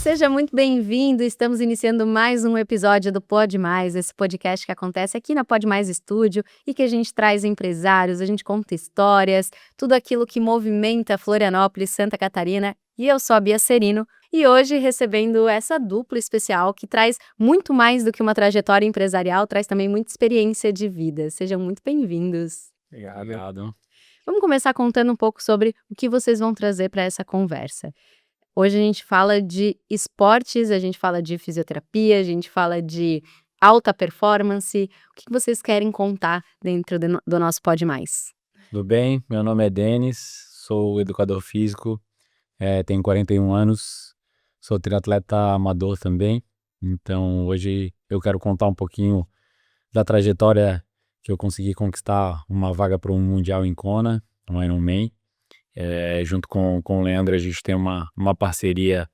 Seja muito bem-vindo, estamos iniciando mais um episódio do Pod Mais, esse podcast que acontece aqui na Pod Mais Estúdio e que a gente traz empresários, a gente conta histórias, tudo aquilo que movimenta Florianópolis, Santa Catarina, e eu sou a Bia Serino, e hoje recebendo essa dupla especial que traz muito mais do que uma trajetória empresarial, traz também muita experiência de vida. Sejam muito bem-vindos. Obrigado. Vamos começar contando um pouco sobre o que vocês vão trazer para essa conversa. Hoje a gente fala de esportes, a gente fala de fisioterapia, a gente fala de alta performance. O que vocês querem contar dentro do nosso Pod Mais? Tudo bem? Meu nome é Denis, sou educador físico, tenho 41 anos, sou triatleta amador também. Então hoje eu quero contar um pouquinho da trajetória que eu consegui conquistar uma vaga para um Mundial em Kona, um Ironman. Junto com o Leandro a gente tem uma parceria,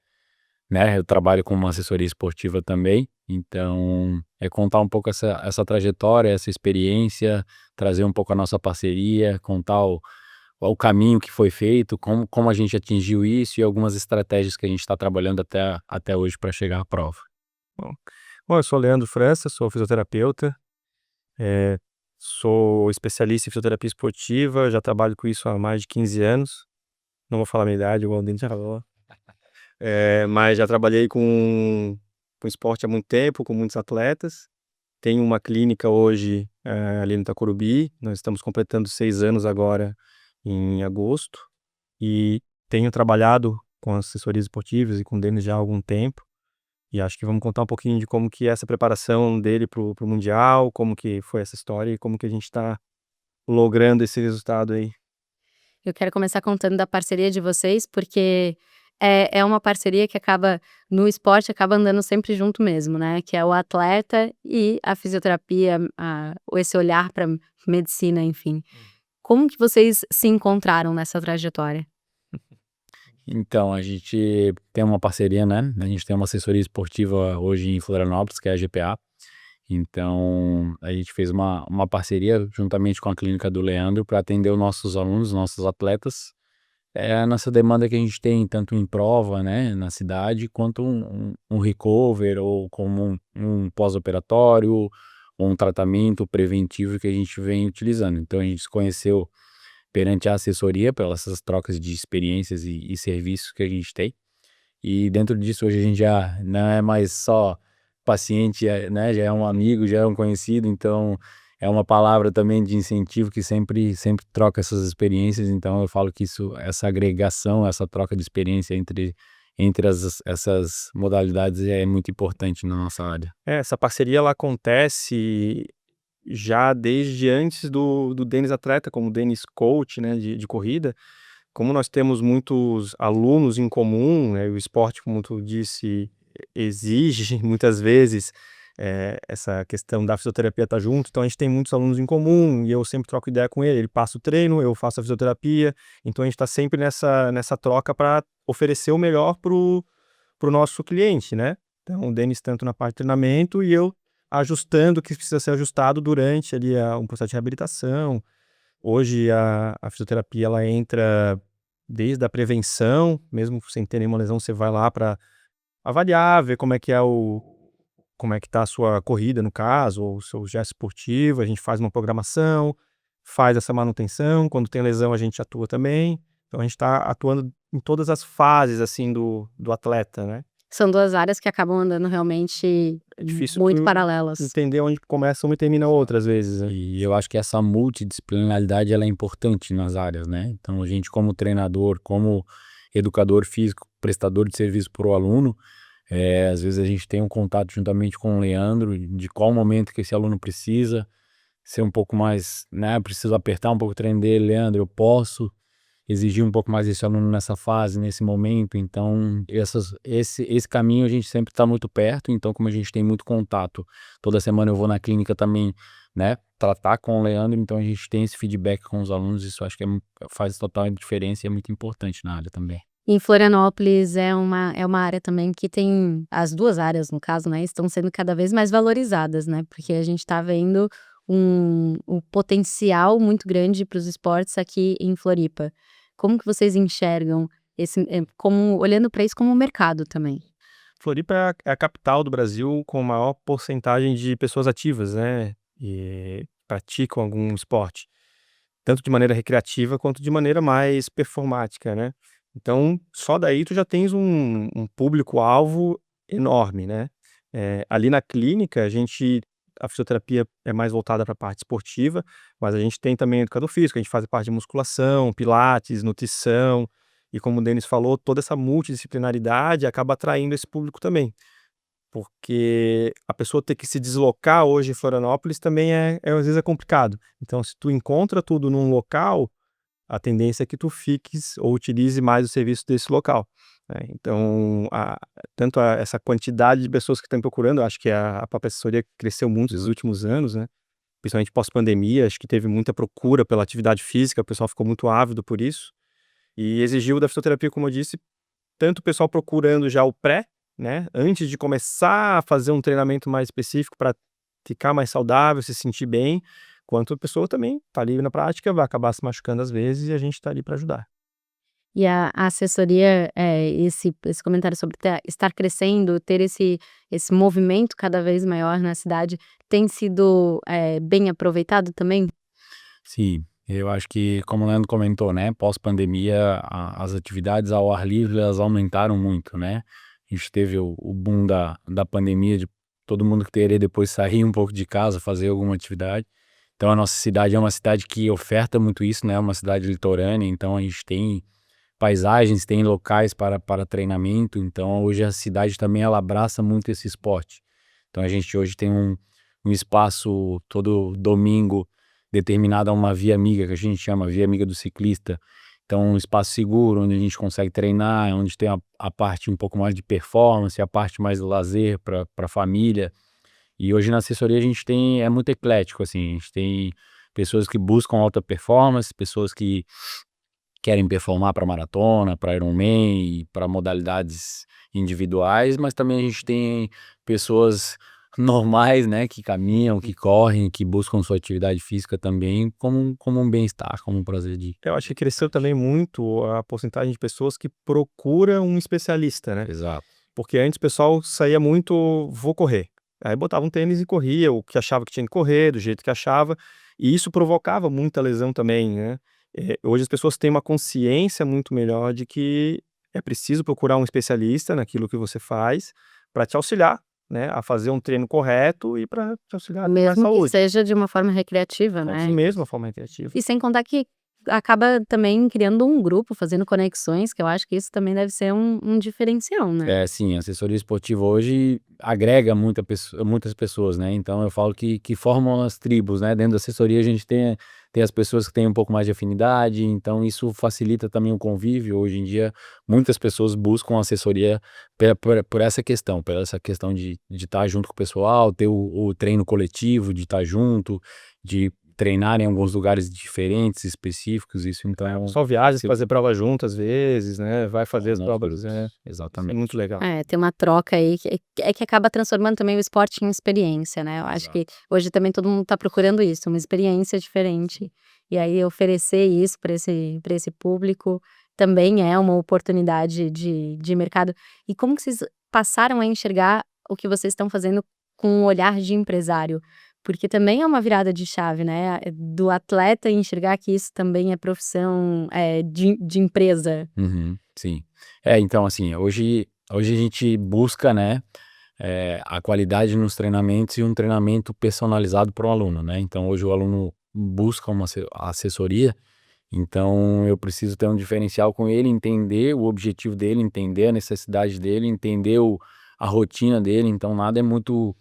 né? Eu trabalho com uma assessoria esportiva também, então contar um pouco essa trajetória, essa experiência, trazer um pouco a nossa parceria, contar o caminho que foi feito, como a gente atingiu isso e algumas estratégias que a gente está trabalhando até hoje para chegar à prova. Bom, eu sou Leandro França, sou fisioterapeuta, sou especialista em fisioterapia esportiva, já trabalho com isso há mais de 15 anos. Não vou falar a minha idade, igual o Denis já falou. Mas já trabalhei com esporte há muito tempo, com muitos atletas. Tenho uma clínica hoje ali no Itacorubi. Nós estamos completando 6 anos agora em agosto. E tenho trabalhado com assessorias esportivas e com o Denis já há algum tempo. E acho que vamos contar um pouquinho de como que é essa preparação dele pro Mundial, como que foi essa história e como que a gente está logrando esse resultado aí. Eu quero começar contando da parceria de vocês, porque é uma parceria que no esporte, acaba andando sempre junto mesmo, né? Que é o atleta e a fisioterapia, esse olhar para medicina, enfim. Como que vocês se encontraram nessa trajetória? Então, a gente tem uma parceria, né? A gente tem uma assessoria esportiva hoje em Florianópolis, que é a GPA. Então, a gente fez uma parceria juntamente com a clínica do Leandro para atender os nossos alunos, nossos atletas. A nossa demanda que a gente tem, tanto em prova, né, na cidade, quanto um recover, ou como um pós-operatório, ou um tratamento preventivo que a gente vem utilizando. Então, a gente se conheceu perante a assessoria, pelas essas trocas de experiências e serviços que a gente tem. E dentro disso, hoje a gente já não é mais só paciente, né, já é um amigo, já é um conhecido, então é uma palavra também de incentivo que sempre troca essas experiências. Então eu falo que essa agregação, essa troca de experiência entre essas modalidades é muito importante na nossa área. Essa parceria ela acontece já desde antes do Denis atleta, como Denis coach, né, de corrida. Como nós temos muitos alunos em comum, né, o esporte, como tu disse, exige muitas vezes essa questão da fisioterapia estar junto. Então a gente tem muitos alunos em comum e eu sempre troco ideia com ele. Ele passa o treino, eu faço a fisioterapia. Então a gente está sempre nessa troca para oferecer o melhor pro nosso cliente, né? Então o Denis tanto na parte de treinamento e eu ajustando o que precisa ser ajustado durante ali um processo de reabilitação. Hoje a fisioterapia ela entra desde a prevenção, mesmo sem ter nenhuma lesão, você vai lá para avaliar, ver como é que tá a sua corrida no caso, ou o seu gesto esportivo. A gente faz uma programação, faz essa manutenção. Quando tem lesão a gente atua também. Então a gente está atuando em todas as fases assim do atleta, né? São duas áreas que acabam andando realmente Difícil muito paralelas. entender onde começa uma e termina outra às vezes, né? E eu acho que essa multidisciplinaridade ela é importante nas áreas, né? Então a gente, como treinador, como educador físico, prestador de serviço para o aluno, às vezes a gente tem um contato juntamente com o Leandro de qual momento que esse aluno precisa ser um pouco mais, né? Preciso apertar um pouco o treino dele. Leandro, eu posso exigir um pouco mais desse aluno nessa fase, nesse momento. Então esse caminho a gente sempre está muito perto. Então, como a gente tem muito contato, toda semana eu vou na clínica também, né, tratar com o Leandro. Então a gente tem esse feedback com os alunos. Isso acho que faz total diferença e é muito importante na área também. Em Florianópolis é uma área também que tem, as duas áreas no caso, né, estão sendo cada vez mais valorizadas, né, porque a gente está vendo um potencial muito grande para os esportes aqui em Floripa. Como que vocês enxergam como olhando para isso como mercado também? Floripa é a capital do Brasil com maior porcentagem de pessoas ativas, né? E praticam algum esporte, tanto de maneira recreativa quanto de maneira mais performática, né? Então, só daí tu já tens um público-alvo enorme, né? Ali na clínica, a fisioterapia é mais voltada para a parte esportiva, mas a gente tem também educador físico, a gente faz a parte de musculação, pilates, nutrição, e como o Denis falou, toda essa multidisciplinaridade acaba atraindo esse público também. Porque a pessoa ter que se deslocar hoje em Florianópolis também às vezes é complicado. Então, se tu encontra tudo num local, a tendência é que tu fiques ou utilize mais o serviço desse local, né. Então, essa quantidade de pessoas que estão procurando, eu acho que a própria assessoria cresceu muito nos últimos anos, né, principalmente pós-pandemia, acho que teve muita procura pela atividade física, o pessoal ficou muito ávido por isso, e exigiu da fisioterapia, como eu disse, tanto o pessoal procurando já o pré, né, antes de começar a fazer um treinamento mais específico para ficar mais saudável, se sentir bem, quanto a pessoa também tá ali na prática, vai acabar se machucando às vezes e a gente tá ali para ajudar. E a assessoria, esse comentário sobre estar crescendo, ter esse movimento cada vez maior na cidade, tem sido, bem aproveitado também? Sim, eu acho que, como o Leandro comentou, né, pós-pandemia, as atividades ao ar livre, elas aumentaram muito, né? A gente teve o boom da pandemia, de todo mundo querer depois sair um pouco de casa, fazer alguma atividade. Então a nossa cidade é uma cidade que oferta muito isso, né? É uma cidade litorânea, então a gente tem paisagens, tem locais para treinamento. Então hoje a cidade também ela abraça muito esse esporte. Então a gente hoje tem um espaço todo domingo determinado a uma via amiga, que a gente chama Via Amiga do Ciclista. Então um espaço seguro, onde a gente consegue treinar, onde tem a parte um pouco mais de performance, a parte mais de lazer para a família. E hoje na assessoria a gente é muito eclético, assim, a gente tem pessoas que buscam alta performance, pessoas que querem performar para maratona, para Ironman e para modalidades individuais, mas também a gente tem pessoas normais, né, que caminham, que correm, que buscam sua atividade física também como um bem-estar, como um prazer de Eu acho que cresceu também muito a porcentagem de pessoas que procura um especialista, né? exato. Porque antes o pessoal saía muito: "Vou correr". Aí botava um tênis e corria, o que achava que tinha que correr, do jeito que achava, e isso provocava muita lesão também, né. Hoje as pessoas têm uma consciência muito melhor de que é preciso procurar um especialista naquilo que você faz, para te auxiliar, né, a fazer um treino correto e para te auxiliar a ter mais Mesmo que saúde. seja de uma forma recreativa, Assim né? mesmo, a forma recreativa. E sem contar que acaba também criando um grupo, fazendo conexões, que eu acho que isso também deve ser um diferencial, né? É, sim, a assessoria esportiva hoje agrega muitas pessoas, né? Então eu falo que formam as tribos, né? Dentro da assessoria a gente tem as pessoas que têm um pouco mais de afinidade, então isso facilita também o convívio. Hoje em dia, muitas pessoas buscam assessoria por essa questão de estar junto com o pessoal, ter o treino coletivo, de estar junto, de treinar em alguns lugares diferentes, específicos. Isso então é O pessoal viaja, se- fazer prova junto às vezes, né, vai fazer as nos provas, grupos. isso é Exatamente. muito legal. Tem uma troca aí que acaba transformando também o esporte em experiência, né, eu acho que Exato. hoje também todo mundo tá procurando isso, uma experiência diferente, e aí oferecer isso para esse público também é uma oportunidade de mercado. E como que vocês passaram a enxergar o que vocês estão fazendo com um olhar de empresário? Porque também é uma virada de chave, né, do atleta enxergar que isso também é profissão, de empresa. Uhum, sim. Então, assim, hoje a gente busca, né, a qualidade nos treinamentos e um treinamento personalizado para o aluno, né. Então hoje o aluno busca uma assessoria, então eu preciso ter um diferencial com ele, entender o objetivo dele, entender a necessidade dele, entender a rotina dele, então nada é muito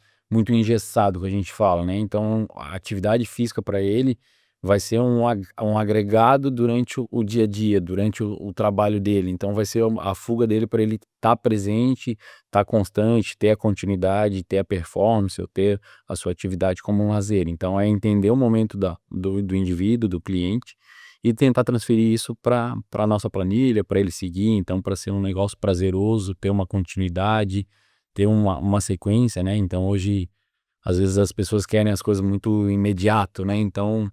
engessado que a gente fala, né. Então a atividade física para ele vai ser um agregado durante o dia a dia, durante o trabalho dele, então vai ser a fuga dele para ele estar presente, estar constante, ter a continuidade, ter a performance, ou ter a sua atividade como um lazer. Então é entender o momento do indivíduo, do cliente, e tentar transferir isso para a nossa planilha, para ele seguir, então para ser um negócio prazeroso, ter uma continuidade, ter uma sequência, né. Então hoje, às vezes as pessoas querem as coisas muito imediato, né, então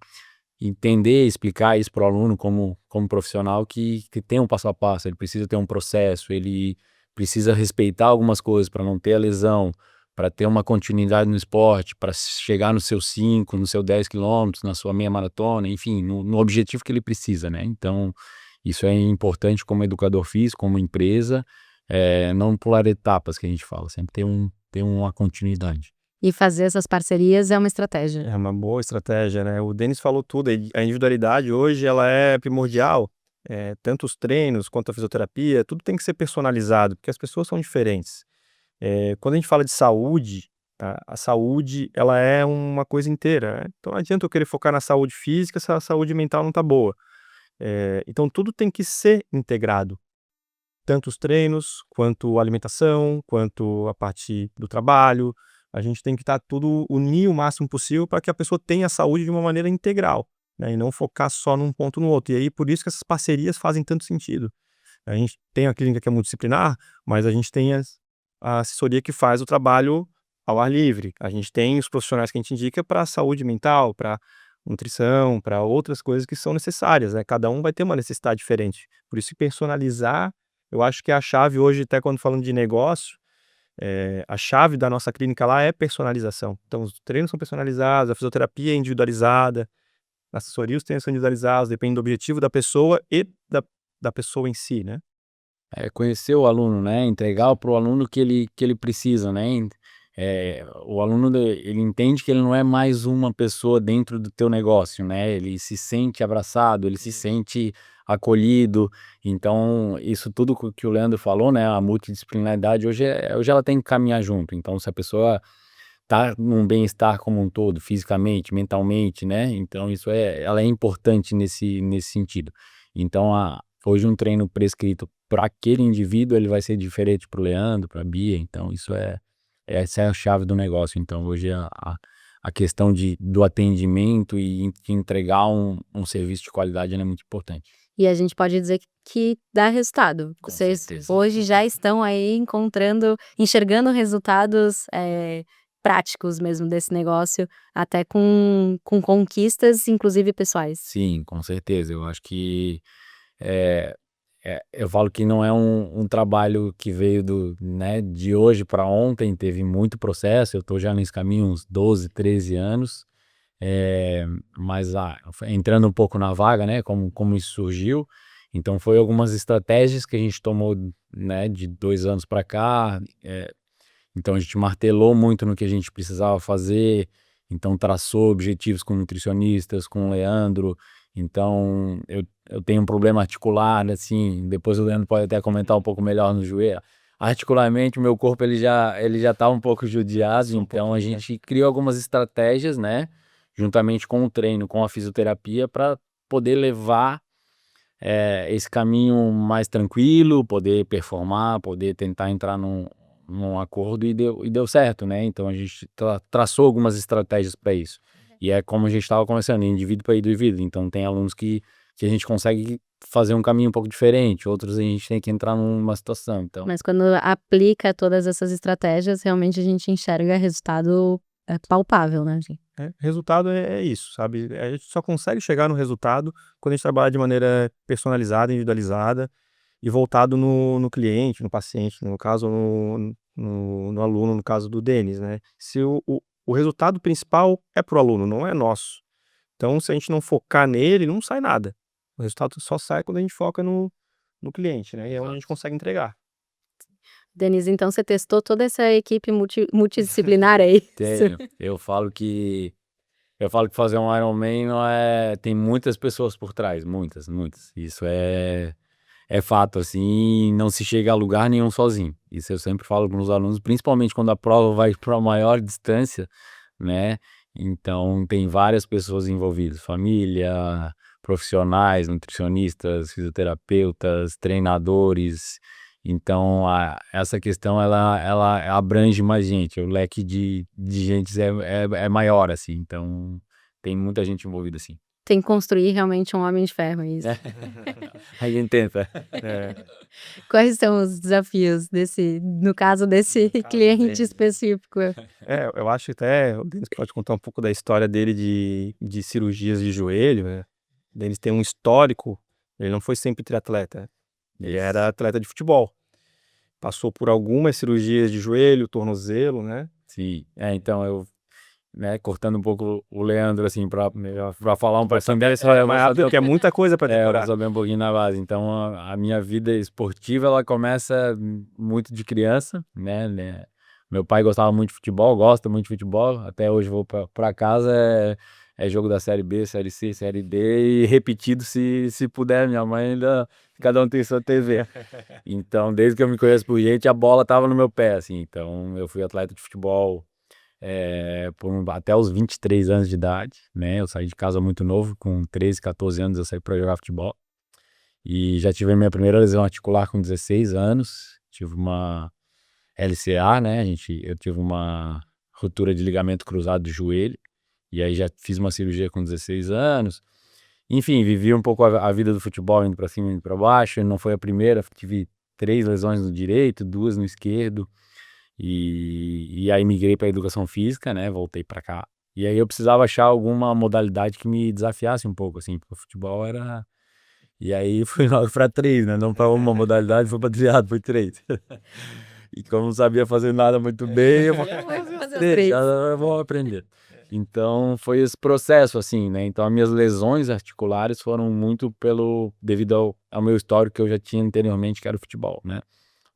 entender, explicar isso para o aluno como profissional que tem um passo a passo, ele precisa ter um processo, ele precisa respeitar algumas coisas para não ter a lesão, para ter uma continuidade no esporte, para chegar no seu 5, no seu 10 quilômetros, na sua meia maratona, enfim, no objetivo que ele precisa, né? Então, isso é importante como educador físico, como empresa, não pular etapas que a gente fala, sempre ter uma continuidade. E fazer essas parcerias é uma estratégia. É uma boa estratégia, né? O Denis falou tudo, a individualidade hoje ela é primordial, tanto os treinos quanto a fisioterapia, tudo tem que ser personalizado, porque as pessoas são diferentes. Quando a gente fala de saúde, a saúde ela é uma coisa inteira, né? Então não adianta eu querer focar na saúde física se a saúde mental não tá boa. Então tudo tem que ser integrado, tanto os treinos, quanto a alimentação, quanto a parte do trabalho. A gente tem que estar tudo unir o máximo possível para que a pessoa tenha saúde de uma maneira integral, né? E não focar só num ponto ou no outro. E aí por isso que essas parcerias fazem tanto sentido. A gente tem a clínica que é multidisciplinar, mas a gente tem a assessoria que faz o trabalho ao ar livre. A gente tem os profissionais que a gente indica para saúde mental, para nutrição, para outras coisas que são necessárias, né? Cada um vai ter uma necessidade diferente. Por isso que personalizar, eu acho que é a chave hoje, até quando falando de negócio, a chave da nossa clínica lá é personalização. Então os treinos são personalizados, a fisioterapia é individualizada, a assessoria, os treinos são individualizados, depende do objetivo da pessoa e da pessoa em si, né? Conhecer o aluno, né? Entregar para o aluno que ele precisa, né? O aluno ele entende que ele não é mais uma pessoa dentro do teu negócio, né? Ele se sente abraçado, ele se sente acolhido. Então, isso tudo que o Leandro falou, né? A multidisciplinaridade hoje ela tem que caminhar junto. Então, se a pessoa tá num bem-estar como um todo, fisicamente, mentalmente, né? Então, ela é importante nesse sentido. Então, hoje um treino prescrito para aquele indivíduo, ele vai ser diferente para o Leandro, para a Bia. Então, essa é a chave do negócio. Então, hoje a questão do atendimento e de entregar um serviço de qualidade é muito importante. E a gente pode dizer que dá resultado. Com Vocês certeza. hoje já estão aí enxergando resultados práticos mesmo desse negócio, até com conquistas, inclusive pessoais. Sim, com certeza. Eu acho que eu falo que não é um trabalho que veio né, de hoje para ontem, teve muito processo. Eu estou já nesse caminho uns 12, 13 anos, mas entrando um pouco na vaga, né, como isso surgiu. Então foi algumas estratégias que a gente tomou, né, de 2 anos para cá. Então a gente martelou muito no que a gente precisava fazer, então traçou objetivos com nutricionistas, com o Leandro. Então eu tenho um problema articular, assim, depois o Leandro pode até comentar um pouco melhor no joelho. Articularmente o meu corpo ele já tá um pouco judiado, então a gente criou algumas estratégias, né, juntamente com o treino, com a fisioterapia, para poder levar esse caminho mais tranquilo, poder performar, poder tentar entrar num acordo e deu certo, né? Então a gente traçou algumas estratégias para isso. E é como a gente estava conversando, indivíduo para indivíduo. Então tem alunos que a gente consegue fazer um caminho um pouco diferente, outros a gente tem que entrar numa situação. Então, Mas quando aplica todas essas estratégias, realmente a gente enxerga resultado palpável, né, gente? Resultado é isso, sabe? A gente só consegue chegar no resultado quando a gente trabalha de maneira personalizada, individualizada e voltado no cliente, no paciente, no caso, no aluno, no caso do Denis, né? Se o resultado principal é para o aluno, não é nosso. Então, se a gente não focar nele, não sai nada. O resultado só sai quando a gente foca no cliente, né? E é onde a gente consegue entregar. Denise, então você testou toda essa equipe multidisciplinar aí? tenho. Eu falo que fazer um Ironman não tem muitas pessoas por trás, muitas. Isso é fato, assim, não se chega a lugar nenhum sozinho. Isso eu sempre falo para os alunos, principalmente quando a prova vai para uma maior distância, né? Então tem várias pessoas envolvidas, família, profissionais, nutricionistas, fisioterapeutas, treinadores. Então essa questão ela abrange mais gente, o leque de gente é maior, assim. Então tem muita gente envolvida, assim. Tem que construir realmente um homem de ferro, é isso. A gente tenta. Quais são os desafios no caso desse cliente específico? Eu acho que até o Denis pode contar um pouco da história dele de cirurgias de joelho, né? O Denis tem um histórico, ele não foi sempre triatleta, ele era atleta de futebol. passou por algumas cirurgias de joelho, tornozelo, né? Sim, então eu, né, cortando um pouco o Leandro, assim, pra falar um pouco também, Mais rápido, porque é muita coisa para eu vou decorar. saber um pouquinho na base. Então, a minha vida esportiva, ela começa muito de criança, né? Meu pai gostava muito de futebol, gosta muito de futebol. Até hoje eu vou pra casa, é jogo da Série B, Série C, Série D, e repetido se puder. Minha mãe ainda, cada um tem sua TV. Então, desde que eu me conheço por gente, a bola tava no meu pé, assim. Então, eu fui atleta de futebol até os 23 anos de idade, né? Eu saí de casa muito novo, com 13, 14 anos eu saí para jogar futebol. E já tive a minha primeira lesão articular com 16 anos. Tive uma LCA, né? Eu tive uma ruptura de ligamento cruzado do joelho. E aí já fiz uma cirurgia com 16 anos. Enfim, vivi um pouco a vida do futebol, indo para cima e indo para baixo. Não foi a primeira, tive 3 lesões no direito, 2 no esquerdo. E aí migrei para educação física, né? Voltei para cá. E aí eu precisava achar alguma modalidade que me desafiasse um pouco, assim, porque o futebol era. E aí fui logo para 3, né? Não para uma modalidade, foi para triado, foi 3. E como não sabia fazer nada muito bem, eu falei, Fazer os 3, três. eu vou aprender. Então foi esse processo, assim, né? Então as minhas lesões articulares foram muito devido ao meu histórico que eu já tinha anteriormente, que era o futebol, né?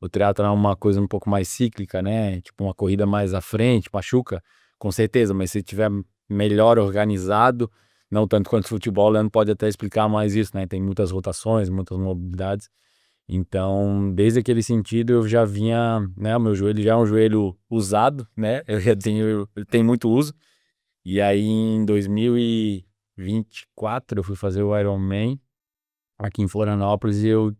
O triatlon é uma coisa um pouco mais cíclica, né? Tipo, uma corrida mais à frente, machuca, com certeza, mas se tiver melhor organizado, não tanto quanto o futebol, o Leandro pode até explicar mais isso, né? Tem muitas rotações, muitas mobilidades. Então, desde aquele sentido, eu já vinha, né? O meu joelho já é um joelho usado, né? Ele tem muito uso. E aí, em 2024, eu fui fazer o Ironman aqui em Florianópolis e eu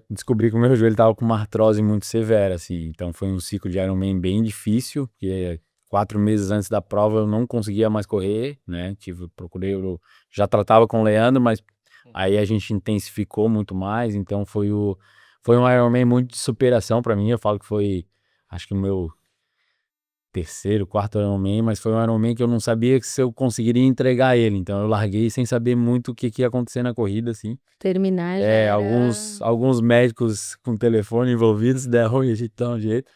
descobri que o meu joelho estava com uma artrose muito severa, assim. Então foi um ciclo de Ironman bem difícil, porque 4 meses antes da prova eu não conseguia mais correr, né? Eu já tratava com o Leandro, mas aí a gente intensificou muito mais. Então foi um Ironman muito de superação para mim. Eu falo que foi, acho que o meu terceiro, quarto Ironman, mas foi um Ironman que eu não sabia se eu conseguiria entregar ele. Então eu larguei sem saber muito o que ia acontecer na corrida, assim. Terminar já era... Alguns médicos com telefone envolvidos deram e a gente dá um jeito.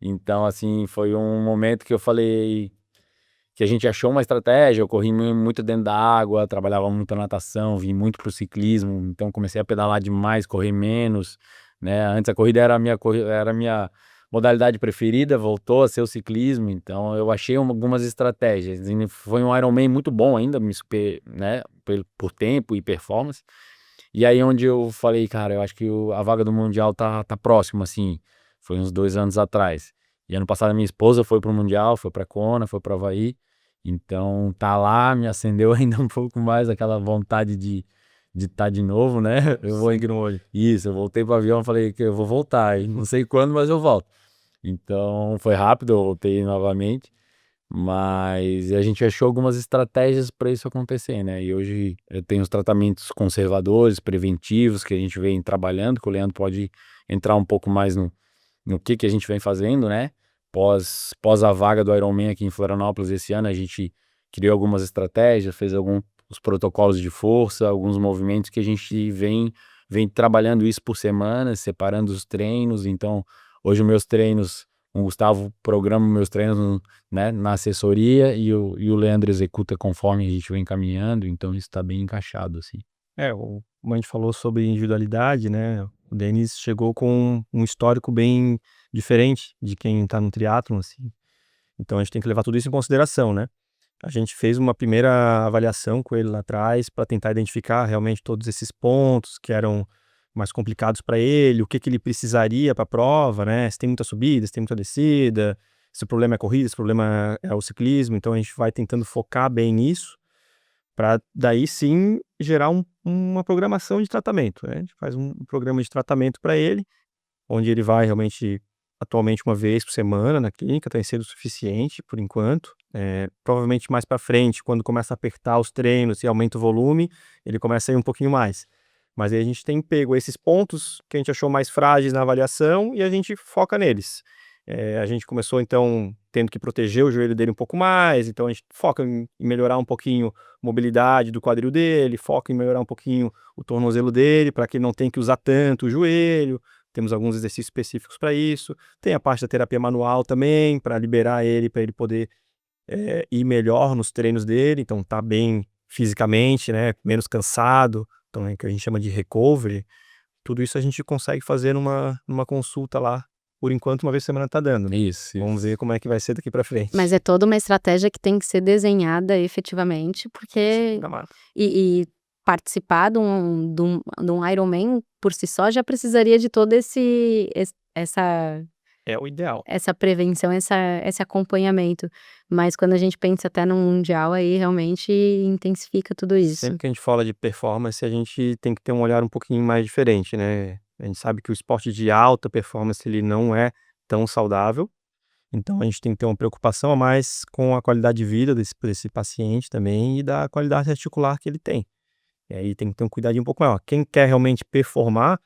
Então, assim, foi um momento que eu falei que a gente achou uma estratégia. Eu corri muito dentro da água, trabalhava muito na natação, vim muito pro ciclismo. Então, comecei a pedalar demais, correr menos, né? Antes a corrida era a minha modalidade preferida, voltou a ser o ciclismo. Então, eu achei algumas estratégias. E foi um Ironman muito bom ainda, né? Por tempo e performance. E aí onde eu falei, cara, eu acho que a vaga do Mundial tá próxima, assim. Foi uns 2 anos atrás. E ano passado a minha esposa foi pro Mundial, foi pra Kona, foi pro Havaí. Então tá lá, me acendeu ainda um pouco mais aquela vontade de estar de novo, né? Sangue no olho. Isso, eu voltei pro avião e falei que eu vou voltar. E não sei quando, mas eu volto. Então foi rápido, eu voltei novamente. Mas a gente achou algumas estratégias para isso acontecer, né? E hoje eu tenho os tratamentos conservadores, preventivos, que a gente vem trabalhando, que o Leandro pode entrar um pouco mais no que a gente vem fazendo, né? Pós a vaga do Ironman aqui em Florianópolis esse ano, a gente criou algumas estratégias, fez os protocolos de força, alguns movimentos que a gente vem trabalhando isso por semana, separando os treinos. Então, hoje os meus treinos, o Gustavo programa meus treinos, né, na assessoria e o Leandro executa conforme a gente vem caminhando, então isso está bem encaixado, assim. Como a gente falou sobre individualidade, né? O Denis chegou com um histórico bem diferente de quem tá no triatlon, assim. Então a gente tem que levar tudo isso em consideração, né? A gente fez uma primeira avaliação com ele lá atrás para tentar identificar realmente todos esses pontos que eram mais complicados para ele, o que ele precisaria para a prova, né? Se tem muita subida, se tem muita descida, se o problema é a corrida, se o problema é o ciclismo. Então a gente vai tentando focar bem nisso para daí sim gerar uma programação de tratamento, né? A gente faz um programa de tratamento para ele, onde ele vai realmente atualmente uma vez por semana na clínica, tem sido suficiente por enquanto. Provavelmente mais para frente, quando começa a apertar os treinos e aumenta o volume, ele começa a ir um pouquinho mais. Mas aí a gente tem pego esses pontos que a gente achou mais frágeis na avaliação e a gente foca neles. A gente começou então tendo que proteger o joelho dele um pouco mais, então a gente foca em melhorar um pouquinho a mobilidade do quadril dele, foca em melhorar um pouquinho o tornozelo dele, para que ele não tenha que usar tanto o joelho, temos alguns exercícios específicos para isso. Tem a parte da terapia manual também, para liberar ele, para ele poder ir melhor nos treinos dele, então tá bem fisicamente, né, menos cansado, então é que a gente chama de recovery. Tudo isso a gente consegue fazer numa consulta lá, por enquanto, uma vez por semana tá dando, né? Isso. Vamos ver como é que vai ser daqui para frente. Mas é toda uma estratégia que tem que ser desenhada efetivamente, porque e participar de um Ironman por si só já precisaria de todo essa É o ideal. essa prevenção, esse acompanhamento. Mas quando a gente pensa até no mundial, aí realmente intensifica tudo isso. Sempre que a gente fala de performance, a gente tem que ter um olhar um pouquinho mais diferente, né? A gente sabe que o esporte de alta performance ele não é tão saudável, então a gente tem que ter uma preocupação a mais com a qualidade de vida desse paciente também e da qualidade articular que ele tem. E aí tem que ter um cuidadinho um pouco maior. Quem quer realmente performar,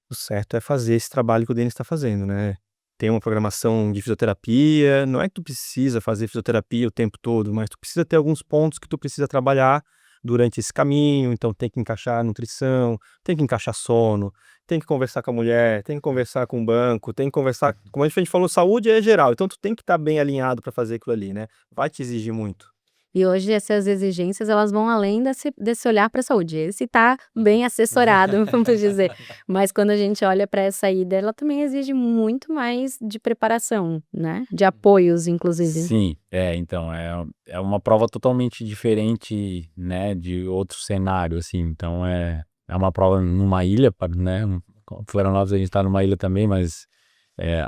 o certo é fazer esse trabalho que o Denis está fazendo, né? Tem uma programação de fisioterapia, não é que tu precisa fazer fisioterapia o tempo todo, mas tu precisa ter alguns pontos que tu precisa trabalhar durante esse caminho, então tem que encaixar nutrição, tem que encaixar sono, tem que conversar com a mulher, tem que conversar com o banco, tem que conversar, como a gente falou, saúde é geral, então tu tem que estar bem alinhado para fazer aquilo ali, né? Vai te exigir muito. E hoje essas exigências elas vão além desse olhar para a saúde. Esse tá bem assessorado, vamos dizer. Mas quando a gente olha para essa ida, ela também exige muito mais de preparação, né? De apoios, inclusive. Sim, então, é uma prova totalmente diferente, né, de outro cenário, assim, então é uma prova numa ilha, né, Florianópolis a gente tá numa ilha também, mas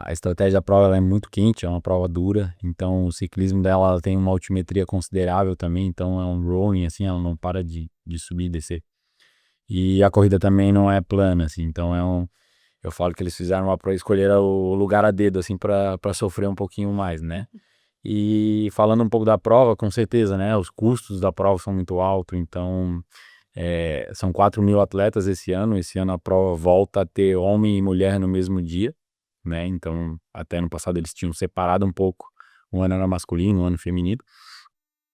a estratégia da prova ela é muito quente, é uma prova dura, então o ciclismo dela ela tem uma altimetria considerável também, então é um rolling, assim, ela não para de subir e descer. E a corrida também não é plana, assim, então eu falo que eles fizeram escolher o lugar a dedo, assim, pra sofrer um pouquinho mais, né? E falando um pouco da prova, com certeza, né? Os custos da prova são muito altos, então são 4.000 atletas esse ano. Esse ano a prova volta a ter homem e mulher no mesmo dia, né? Então, até ano passado eles tinham separado um pouco. Um ano era masculino, um ano feminino.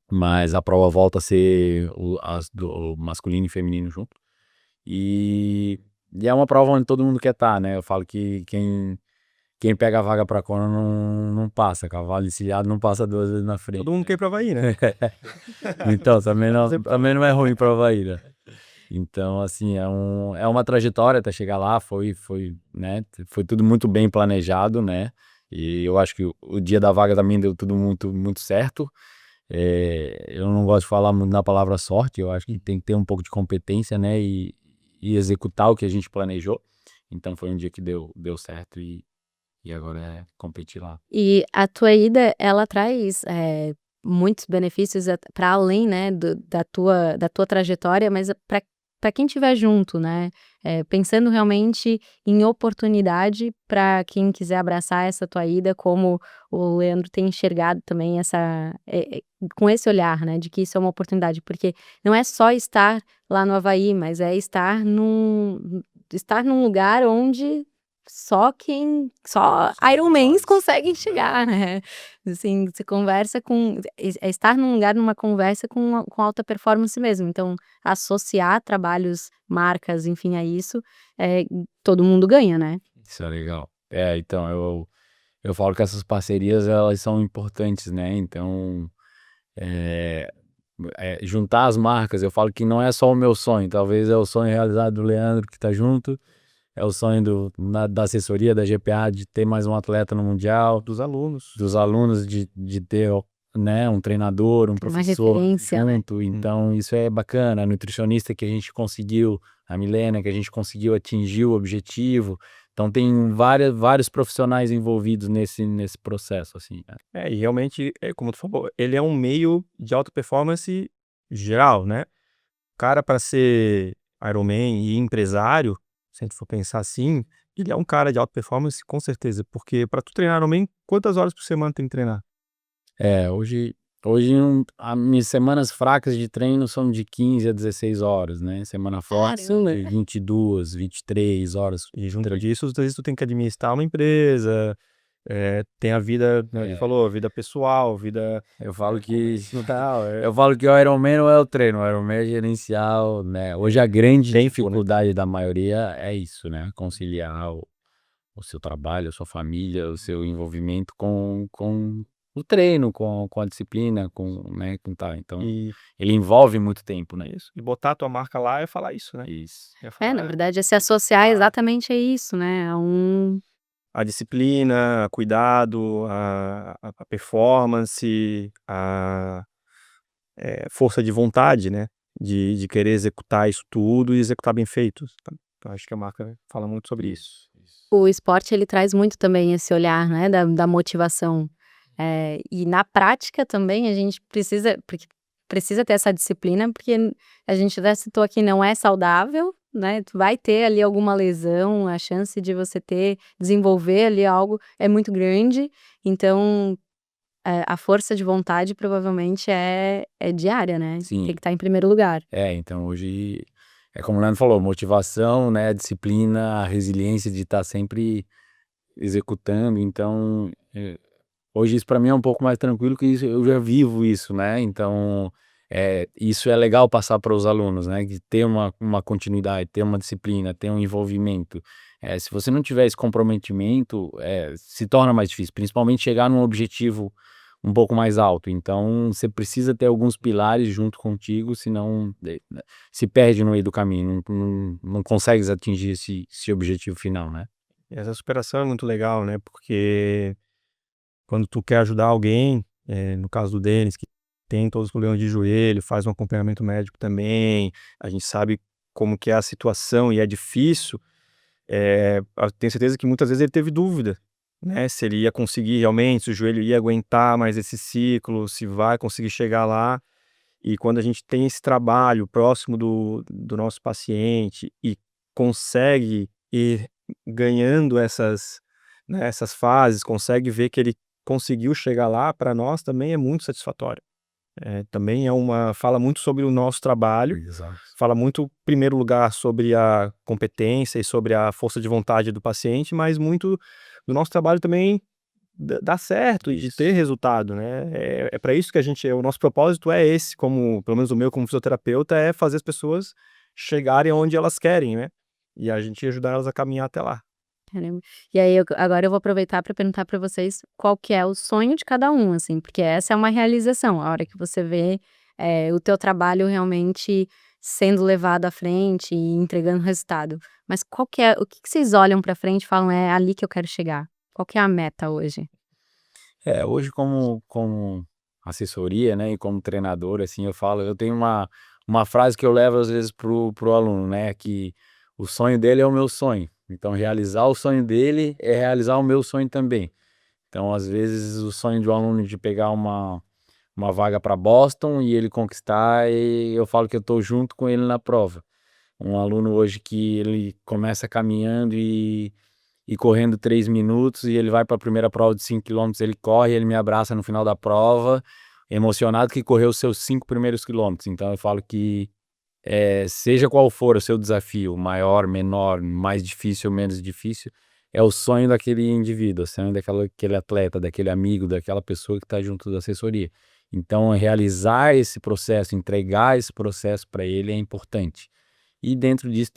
Mas a prova volta a ser o masculino e feminino junto. E é uma prova onde todo mundo quer estar, né? Eu falo que quem pega a vaga pra Kona não passa. Cavalo encilhado não passa 2 vezes na frente. Todo mundo quer ir pra Havaí, né? Então, também não é ruim pra Havaí, né? Então, assim, é uma trajetória até chegar lá. Foi, né? Foi tudo muito bem planejado, né? E eu acho que o dia da vaga também deu tudo muito, muito certo. Eu não gosto de falar muito na palavra sorte. Eu acho que tem que ter um pouco de competência, né? E executar o que a gente planejou. Então, foi um dia que deu certo e agora é competir lá. E a tua ida, ela traz muitos benefícios para além, né, da tua trajetória, mas para quem estiver junto, né? Pensando realmente em oportunidade para quem quiser abraçar essa tua ida, como o Leandro tem enxergado também com esse olhar, né, de que isso é uma oportunidade, porque não é só estar lá no Havaí, mas é estar num lugar onde só Ironmans conseguem chegar, né? Assim, você conversa estar num lugar, numa conversa com alta performance mesmo. Então, associar trabalhos, marcas, enfim, a isso, todo mundo ganha, né? Isso é legal. Então, eu falo que essas parcerias, elas são importantes, né? Então, juntar as marcas, eu falo que não é só o meu sonho, talvez é o sonho realizado do Leandro que tá junto, é o sonho da assessoria da GPA de ter mais um atleta no Mundial, Dos alunos. de ter, né, um treinador, um professor referência, né? junto, então isso é bacana, a nutricionista que a gente conseguiu, a Milena, que a gente conseguiu atingir o objetivo, então tem vários profissionais envolvidos nesse processo, assim. E realmente, como tu falou, ele é um meio de alta performance geral, né? O cara para ser Ironman e empresário, se a gente for pensar assim, ele é um cara de alta performance com certeza, porque para tu treinar Ironman, quantas horas por semana tem que treinar? Hoje as minhas semanas fracas de treino são de 15 a 16 horas, né? Semana forte Caramba! de 22, 23 horas. E junto disso, às vezes tu tem que administrar uma empresa, tem a vida, né, a gente falou, vida pessoal, vida Eu falo que tal. eu falo que o Ironman não é o treino, o Ironman é gerencial, né? Hoje a grande Tempo, né? dificuldade da maioria é isso, né? Conciliar o seu trabalho, a sua família, o seu envolvimento com o treino, com a disciplina, né, então E ele envolve muito tempo, né. isso, e botar a tua marca lá é falar isso, né? Isso. É Na falar verdade é se associar exatamente a isso, né, a disciplina, cuidado, a performance, força de vontade, né, de querer executar isso tudo e executar bem feito, tá. Então acho que a marca fala muito sobre isso. o esporte ele traz muito também esse olhar, né, da motivação. E na prática também a gente precisa ter essa disciplina, porque a gente já citou aqui, não é saudável, né, tu vai ter ali alguma lesão, a chance de você desenvolver ali algo é muito grande, então, a força de vontade provavelmente é diária, né, Sim. tem que estar em primeiro lugar. Então hoje, é como o Leandro falou, motivação, né, a disciplina, a resiliência de estar sempre executando, então, hoje isso para mim é um pouco mais tranquilo que isso eu já vivo isso, né, então, isso é legal passar para os alunos, né, de ter uma continuidade, ter uma disciplina, ter um envolvimento. Se você não tiver esse comprometimento, se torna mais difícil, principalmente chegar num objetivo um pouco mais alto, então você precisa ter alguns pilares junto contigo, senão se perde no meio do caminho, não consegues atingir esse objetivo final, né. E essa superação é muito legal, né, porque quando tu quer ajudar alguém, no caso do Denis, que tem todos os problemas de joelho, faz um acompanhamento médico também, a gente sabe como que é a situação e é difícil, eu tenho certeza que muitas vezes ele teve dúvida, né, se ele ia conseguir realmente, se o joelho ia aguentar mais esse ciclo, se vai conseguir chegar lá. E quando a gente tem esse trabalho próximo do nosso paciente e consegue ir ganhando essas, né, essas fases, consegue ver que ele conseguiu chegar lá, para nós também é muito satisfatório. Também fala muito sobre o nosso trabalho, Exato. fala muito, em primeiro lugar, sobre a competência e sobre a força de vontade do paciente, mas muito do nosso trabalho também dar certo e de Isso. ter resultado, né. É para isso que o nosso propósito é esse, como pelo menos o meu como fisioterapeuta, é fazer as pessoas chegarem aonde elas querem, né, e a gente ajudar elas a caminhar até lá. Caramba. E aí agora eu vou aproveitar para perguntar para vocês qual que é o sonho de cada um, assim, porque essa é uma realização, a hora que você vê, o teu trabalho realmente sendo levado à frente e entregando resultado. Mas o que que vocês olham para frente e falam: "É ali que eu quero chegar"? Qual que é a meta hoje? Hoje como assessoria, né, e como treinador, assim, eu tenho uma frase que eu levo às vezes pro aluno, né, que o sonho dele é o meu sonho, então realizar o sonho dele é realizar o meu sonho também. Então, às vezes, o sonho de um aluno de pegar uma vaga para Boston e ele conquistar, e eu falo que eu estou junto com ele na prova. Um aluno hoje que ele começa caminhando e correndo 3 minutos e ele vai para a primeira prova de 5 quilômetros, ele corre, ele me abraça no final da prova, emocionado que correu os seus 5 primeiros quilômetros. Então eu falo que, seja qual for o seu desafio, maior, menor, mais difícil ou menos difícil, é o sonho daquele indivíduo, o sonho daquele atleta, daquele amigo, daquela pessoa que está junto da assessoria. Então realizar esse processo, entregar esse processo para ele é importante. E dentro disso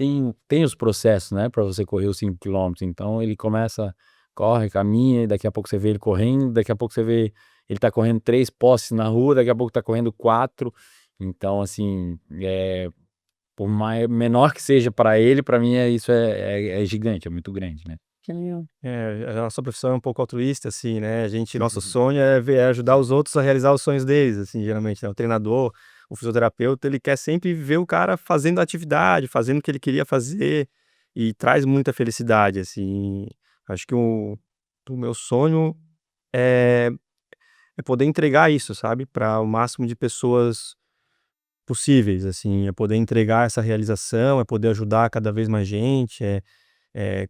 tem os processos, né, para você correr os 5 quilômetros, então ele começa, corre, caminha, e daqui a pouco você vê ele correndo, daqui a pouco você vê ele tá correndo 3 postes na rua, daqui a pouco tá correndo 4. Então assim, por menor que seja para ele, para mim isso é gigante, é muito grande, né. Que legal. A nossa profissão é um pouco altruísta, assim, né, nosso sonho é ajudar os outros a realizar os sonhos deles, assim, geralmente, né, o treinador, o fisioterapeuta, ele quer sempre ver o cara fazendo a atividade, fazendo o que ele queria fazer, e traz muita felicidade, assim. Acho que o meu sonho é poder entregar isso, sabe, para o máximo de pessoas possíveis, assim, é poder entregar essa realização, é poder ajudar cada vez mais gente,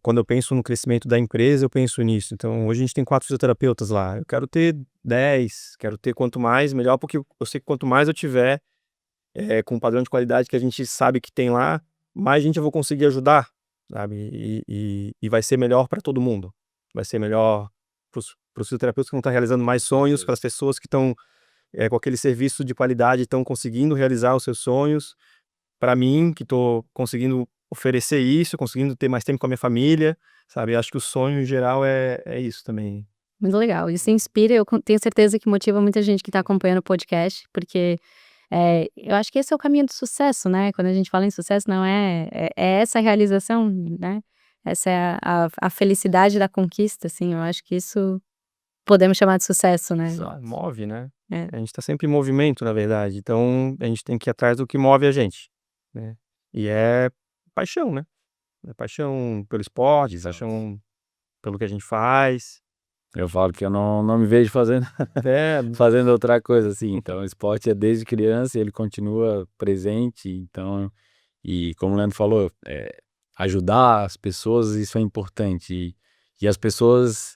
quando eu penso no crescimento da empresa, eu penso nisso. Então, hoje a gente tem 4 fisioterapeutas lá, eu quero ter 10, quero ter quanto mais, melhor, porque eu sei que quanto mais eu tiver, com o padrão de qualidade que a gente sabe que tem lá, mais gente eu vou conseguir ajudar, sabe, e vai ser melhor para todo mundo. Vai ser melhor para os fisioterapeutas que vão estar realizando mais sonhos, para as pessoas que estão, com aquele serviço de qualidade, estão conseguindo realizar os seus sonhos, para mim, que estou conseguindo oferecer isso, conseguindo ter mais tempo com a minha família, sabe? Acho que o sonho em geral é isso também. Muito legal. Isso inspira, eu tenho certeza que motiva muita gente que está acompanhando o podcast, porque eu acho que esse é o caminho do sucesso, né? Quando a gente fala em sucesso, não é essa realização, né? Essa é a felicidade da conquista, assim. Eu acho que isso podemos chamar de sucesso, né? Move, né? É. A gente tá sempre em movimento, na verdade. Então, a gente tem que ir atrás do que move a gente, né? E é paixão, né? É paixão pelo esporte, Exato. paixão pelo que a gente faz. Eu falo que eu não me vejo fazendo É, fazendo outra coisa, assim. Então o esporte é desde criança e ele continua presente, então e como o Leandro falou, ajudar as pessoas, isso é importante. E as pessoas,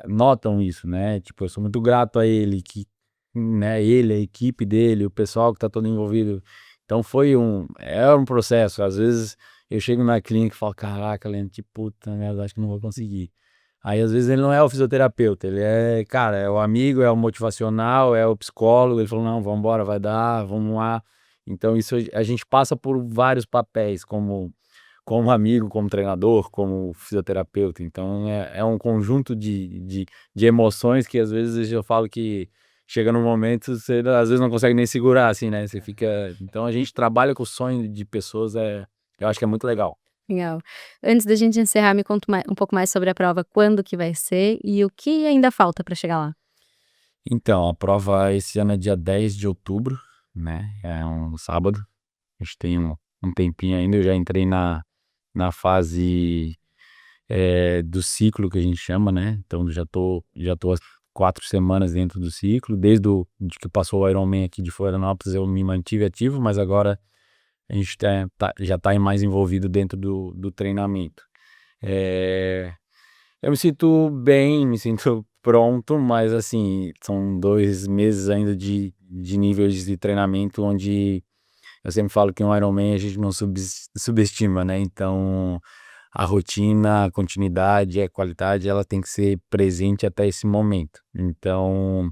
notam isso, né, tipo, eu sou muito grato a ele que, né, ele, a equipe dele, o pessoal que tá todo envolvido. Então é um processo, às vezes eu chego na clínica e falo: "Caraca, Leandro, que puta merda, acho que não vou conseguir". Aí, às vezes, ele não é o fisioterapeuta, ele é, cara, é o amigo, é o motivacional, é o psicólogo. Ele falou: "Não, vamos embora, vai dar, vamos lá". Então isso a gente passa por vários papéis, como amigo, como treinador, como fisioterapeuta. Então é um conjunto de emoções que, às vezes, eu falo que chega num momento, você às vezes não consegue nem segurar, assim, né, você fica então a gente trabalha com o sonho de pessoas, eu acho que é muito legal. Legal. Antes da gente encerrar, me conta um pouco mais sobre a prova, quando que vai ser e o que ainda falta para chegar lá? Então, a prova esse ano é dia 10 de outubro, né, é um sábado. A gente tem um tempinho ainda, eu já entrei na fase, do ciclo que a gente chama, né, então já tô há 4 semanas dentro do ciclo, desde de que passou o Ironman aqui de Florianópolis eu me mantive ativo, mas agora a gente já tá mais envolvido dentro do treinamento. Eh eu me sinto bem, me sinto pronto, mas assim, são 2 meses ainda de níveis de treinamento onde eu sempre falo que um Ironman a gente não subestima, né, então a rotina, a continuidade, a qualidade, ela tem que ser presente até esse momento. Então,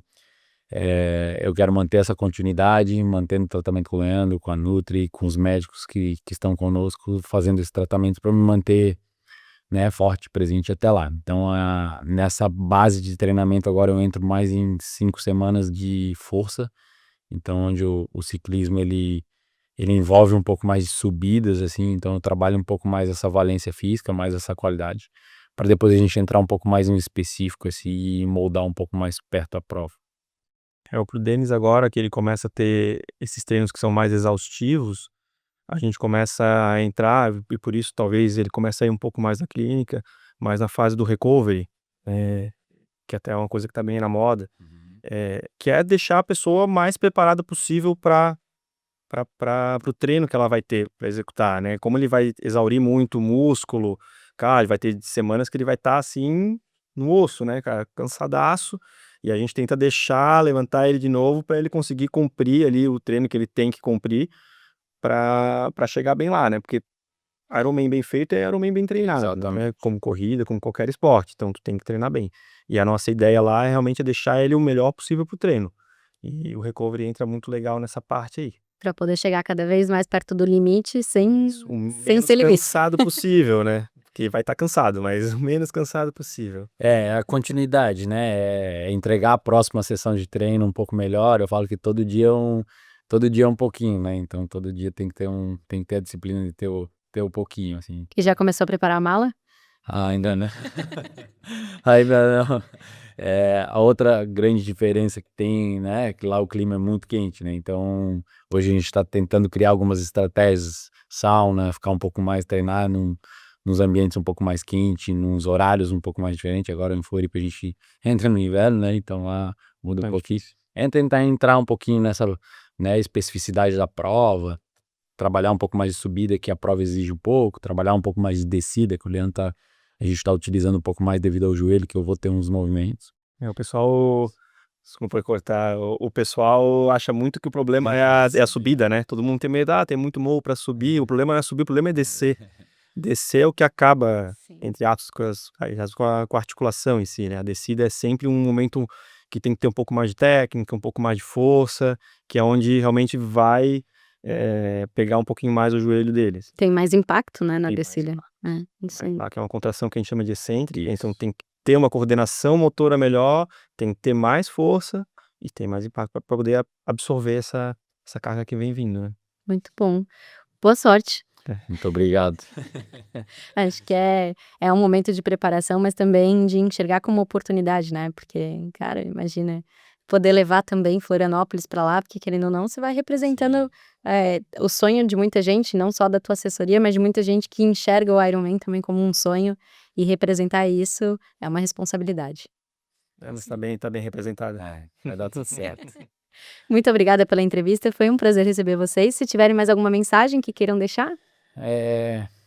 eu quero manter essa continuidade, mantendo o tratamento com o Leandro, com a Nutri, com os médicos que estão conosco fazendo esse tratamento para me manter, né, forte, presente até lá. Então, nessa base de treinamento agora eu entro mais em 5 semanas de força, então onde o ciclismo ele envolve um pouco mais de subidas, assim, então eu trabalho um pouco mais essa valência física, mais essa qualidade, para depois a gente entrar um pouco mais no específico, assim, e moldar um pouco mais perto a prova. Pro Denis agora que ele começa a ter esses treinos que são mais exaustivos, a gente começa a entrar e por isso talvez ele comece a ir um pouco mais na clínica, mais na fase do recovery, eh, que até é uma coisa que tá bem na moda, que é deixar a pessoa mais preparada possível para o treino que ela vai ter para executar, né. Como ele vai exaurir muito o músculo, cara, ele vai ter semanas que ele vai estar, assim, no osso, né, cara, cansadaço, e a gente tenta deixar, levantar ele de novo para ele conseguir cumprir ali o treino que ele tem que cumprir para chegar bem lá, né, porque Ironman bem feito é Ironman bem treinado, né, Exatamente. como corrida, como qualquer esporte, então tu tem que treinar bem. E a nossa ideia lá é realmente deixar ele o melhor possível para o treino, e o recovery entra muito legal nessa parte aí. Para poder chegar cada vez mais perto do limite sem Isso, o sem menos ser limite. cansado possível, né, porque vai estar cansado, mas o menos cansado possível. É, a continuidade, né, entregar a próxima sessão de treino um pouco melhor, eu falo que todo dia é um pouquinho, né, então todo dia tem que ter a disciplina de ter o pouquinho, assim. E já começou a preparar a mala? Ah, ainda não. Ainda não. A outra grande diferença que tem, né, é que lá o clima é muito quente, né, então hoje a gente está tentando criar algumas estratégias, sauna, ficar um pouco mais treinar nos ambientes um pouco mais quente, nos horários um pouco mais diferente. Agora em Floripa a gente entra no inverno, né, então lá muda um É pouquinho. difícil. Tentar entrar um pouquinho nessa, né, especificidade da prova, trabalhar um pouco mais de subida, que a prova exige um pouco, trabalhar um pouco mais de descida, que a gente tá utilizando um pouco mais devido ao joelho, que eu vou ter uns movimentos. O pessoal, desculpa cortar, o pessoal acha muito que o problema é a subida, né, todo mundo tem medo: "Ah, tem muito morro para subir", o problema não é subir, o problema é descer. Descer é o que acaba, Sim. entre aspas, com a articulação em si, né, a descida é sempre um momento que tem que ter um pouco mais de técnica, um pouco mais de força, que é onde realmente vai pegar um pouquinho mais o joelho deles. Tem mais impacto, né, na Tem mais descida. Isso aí. Que é uma contração que a gente chama de excêntrica, então tem que ter uma coordenação motora melhor, tem que ter mais força e tem mais impacto para poder absorver essa carga que vem vindo, né. Muito bom. Boa sorte. Muito obrigado. Acho que é um momento de preparação, mas também de enxergar como oportunidade, né, porque, cara, imagina, poder levar também Florianópolis para lá, porque querendo ou não, você vai representando, o sonho de muita gente, não só da tua assessoria, mas de muita gente que enxerga o Ironman também como um sonho, e representar isso é uma responsabilidade. Mas tá bem representada. Vai dar tudo certo. Muito obrigada pela entrevista, foi um prazer receber vocês. Se tiverem mais alguma mensagem que queiram deixar?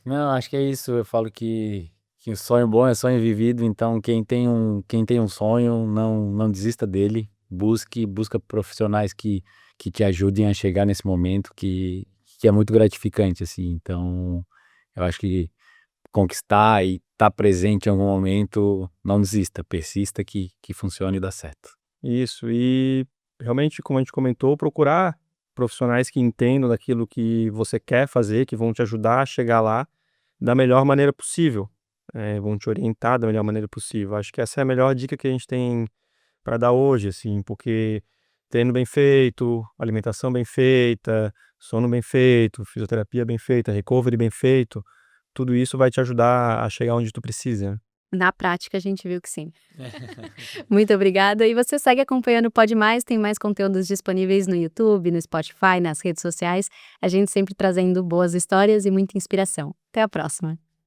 Não, acho que é isso. Eu falo que o sonho bom é sonho vivido, então quem tem um sonho, não desista dele. Busca profissionais que te ajudem a chegar nesse momento que é muito gratificante, assim. Então, eu acho que conquistar e estar presente em algum momento, não desista, persista que funciona e dá certo. Isso, e realmente, como a gente comentou, procurar profissionais que entendam daquilo que você quer fazer, que vão te ajudar a chegar lá da melhor maneira possível, vão te orientar da melhor maneira possível. Acho que essa é a melhor dica que a gente tem para dar hoje, assim, porque treino bem feito, alimentação bem feita, sono bem feito, fisioterapia bem feita, recovery bem feito, tudo isso vai te ajudar a chegar onde tu precisa. Na prática, a gente viu que sim. Muito obrigada. E você segue acompanhando o Pode Mais, tem mais conteúdos disponíveis no YouTube, no Spotify, nas redes sociais. A gente sempre trazendo boas histórias e muita inspiração. Até a próxima.